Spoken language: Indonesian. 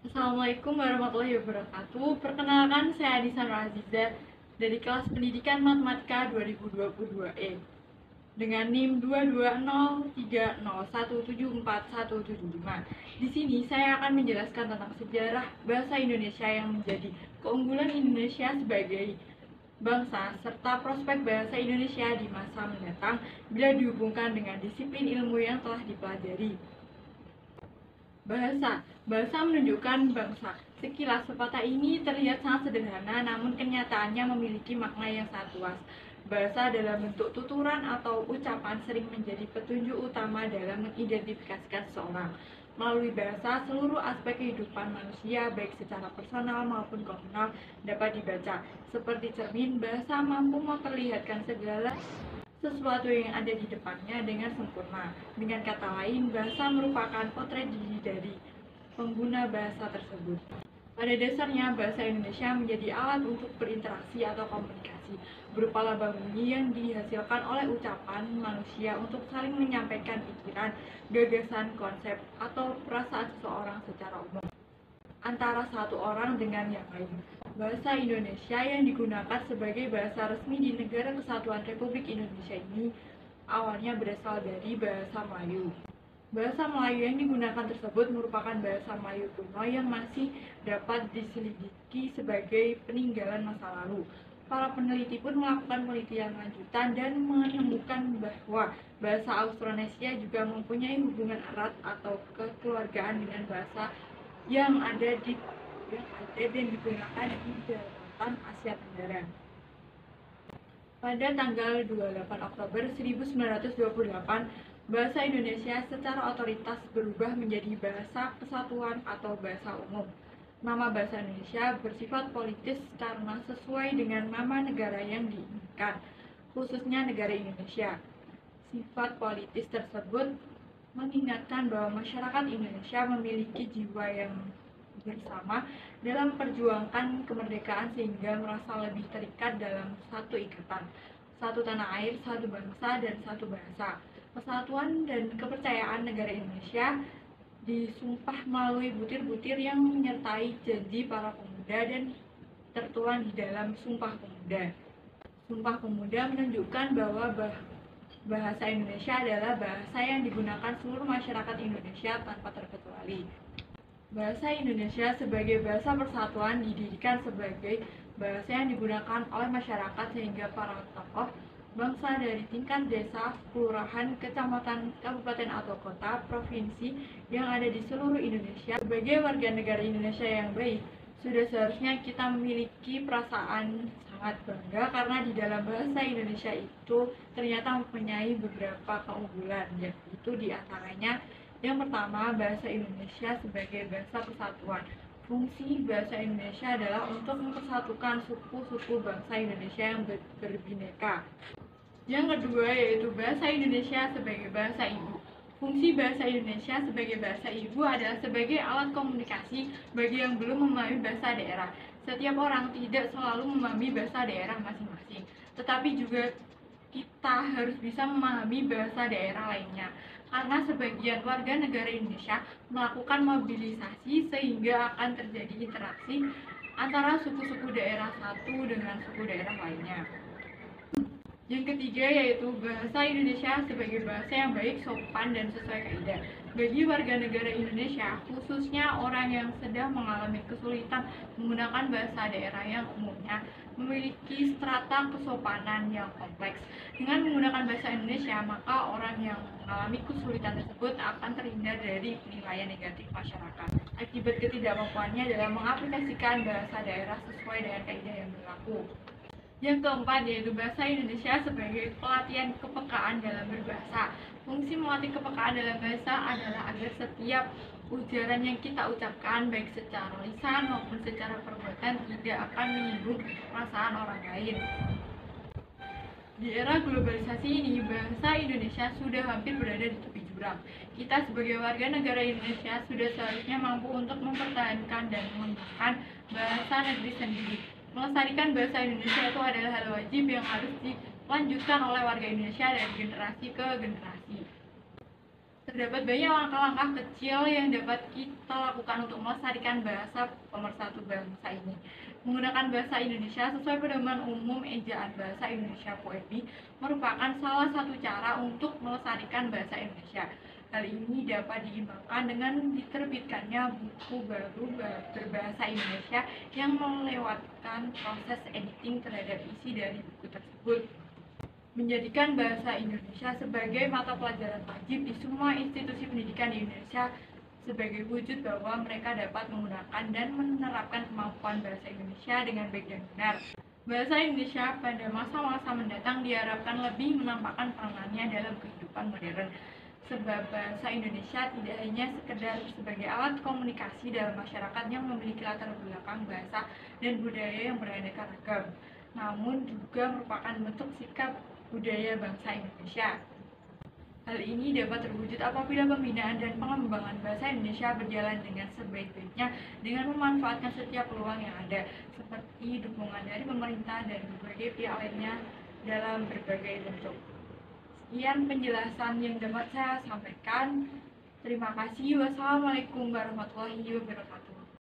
Assalamualaikum warahmatullahi wabarakatuh. Perkenalkan, saya Adisa Aziza dari kelas Pendidikan Matematika 2022E dengan NIM 22030174175. Di sini saya akan menjelaskan tentang sejarah bahasa Indonesia yang menjadi keunggulan Indonesia sebagai bangsa serta prospek bahasa Indonesia di masa mendatang bila dihubungkan dengan disiplin ilmu yang telah dipelajari. Bahasa menunjukkan bangsa. Sekilas pepatah ini terlihat sangat sederhana, namun kenyataannya memiliki makna yang sangat luas. Bahasa dalam bentuk tuturan atau ucapan sering menjadi petunjuk utama dalam mengidentifikasikan seseorang. Melalui bahasa, seluruh aspek kehidupan manusia, baik secara personal maupun komunal, dapat dibaca. Seperti cermin, bahasa mampu memperlihatkan segala sesuatu yang ada di depannya dengan sempurna. Dengan kata lain, bahasa merupakan potret diri dari pengguna bahasa tersebut. Pada dasarnya, bahasa Indonesia menjadi alat untuk berinteraksi atau komunikasi, berupa lambang bunyi yang dihasilkan oleh ucapan manusia untuk saling menyampaikan pikiran, gagasan, konsep, atau perasaan seseorang secara umum antara satu orang dengan yang lain. Bahasa Indonesia yang digunakan sebagai bahasa resmi di Negara Kesatuan Republik Indonesia ini awalnya berasal dari bahasa Melayu. Bahasa Melayu yang digunakan tersebut merupakan bahasa Melayu kuno yang masih dapat diselidiki sebagai peninggalan masa lalu. Para peneliti pun melakukan penelitian lanjutan dan menemukan bahwa bahasa Austronesia juga mempunyai hubungan erat atau kekeluargaan dengan bahasa yang ada dan digunakan di daratan Asia Tenggara. Pada tanggal 28 Oktober 1928, bahasa Indonesia secara otoritas berubah menjadi Bahasa Kesatuan atau Bahasa Umum. Nama bahasa Indonesia bersifat politis karena sesuai dengan nama negara yang diinginkan, khususnya negara Indonesia. Sifat politis tersebut mengingatkan bahwa masyarakat Indonesia memiliki jiwa yang bersama dalam perjuangkan kemerdekaan sehingga merasa lebih terikat dalam satu ikatan, satu tanah air, satu bangsa, dan satu bahasa. Persatuan dan kepercayaan negara Indonesia disumpah melalui butir-butir yang menyertai janji para pemuda dan tertuang di dalam Sumpah Pemuda. Sumpah Pemuda menunjukkan bahwa bahasa Indonesia adalah bahasa yang digunakan seluruh masyarakat Indonesia tanpa terkecuali. Bahasa Indonesia sebagai bahasa persatuan didirikan sebagai bahasa yang digunakan oleh masyarakat sehingga para tokoh bangsa dari tingkat desa, kelurahan, kecamatan, kabupaten atau kota, provinsi yang ada di seluruh Indonesia sebagai warga negara Indonesia yang baik, sudah seharusnya kita memiliki perasaan sangat bangga karena di dalam bahasa Indonesia itu ternyata mempunyai beberapa keunggulan, yaitu diantaranya yang pertama, bahasa Indonesia sebagai bahasa persatuan. Fungsi bahasa Indonesia adalah untuk mempersatukan suku-suku bangsa Indonesia yang berbineka. Yang kedua yaitu bahasa Indonesia sebagai bahasa ibu. Fungsi bahasa Indonesia sebagai bahasa ibu adalah sebagai alat komunikasi bagi yang belum memahami bahasa daerah. Setiap orang tidak selalu memahami bahasa daerah masing-masing, tetapi juga kita harus bisa memahami bahasa daerah lainnya. Karena sebagian warga negara Indonesia melakukan mobilisasi sehingga akan terjadi interaksi antara suku-suku daerah satu dengan suku daerah lainnya. Yang ketiga yaitu bahasa Indonesia sebagai bahasa yang baik, sopan, dan sesuai kaidah. Bagi warga negara Indonesia, khususnya orang yang sedang mengalami kesulitan menggunakan bahasa daerah yang umumnya memiliki strata kesopanan yang kompleks. Dengan menggunakan bahasa Indonesia, maka orang yang mengalami kesulitan tersebut akan terhindar dari penilaian negatif masyarakat akibat ketidakmampuannya dalam mengaplikasikan bahasa daerah sesuai dengan kaidah yang berlaku. Yang keempat yaitu bahasa Indonesia sebagai pelatihan kepekaan dalam berbahasa. Fungsi melatih kepekaan dalam bahasa adalah agar setiap ujaran yang kita ucapkan baik secara lisan maupun secara perbuatan tidak akan menyinggung perasaan orang lain. Di era globalisasi ini, bahasa Indonesia sudah hampir berada di tepi jurang. Kita sebagai warga negara Indonesia sudah seharusnya mampu untuk mempertahankan dan mengembangkan bahasa negeri sendiri. Melestarikan bahasa Indonesia itu adalah hal wajib yang harus dilanjutkan oleh warga Indonesia dari generasi ke generasi. Terdapat banyak langkah-langkah kecil yang dapat kita lakukan untuk melestarikan bahasa pemersatu bangsa ini. Menggunakan bahasa Indonesia sesuai pedoman umum ejaan bahasa Indonesia POEBI merupakan salah satu cara untuk melestarikan bahasa Indonesia. Hal ini dapat diimbangkan dengan diterbitkannya buku baru berbahasa Indonesia yang melewatkan proses editing terhadap isi dari buku tersebut. Menjadikan bahasa Indonesia sebagai mata pelajaran wajib di semua institusi pendidikan di Indonesia sebagai wujud bahwa mereka dapat menggunakan dan menerapkan kemampuan bahasa Indonesia dengan baik dan benar. Bahasa Indonesia pada masa-masa mendatang diharapkan lebih menampakkan peranannya dalam kehidupan modern. Sebab bahasa Indonesia tidak hanya sekedar sebagai alat komunikasi dalam masyarakat yang memiliki latar belakang bahasa dan budaya yang beraneka ragam, namun juga merupakan bentuk sikap budaya bangsa Indonesia. Hal ini dapat terwujud apabila pembinaan dan pengembangan bahasa Indonesia berjalan dengan sebaik-baiknya dengan memanfaatkan setiap peluang yang ada, seperti dukungan dari pemerintah dan berbagai pihak lainnya dalam berbagai bentuk. Sekian penjelasan yang dapat saya sampaikan. Terima kasih. Wassalamualaikum warahmatullahi wabarakatuh.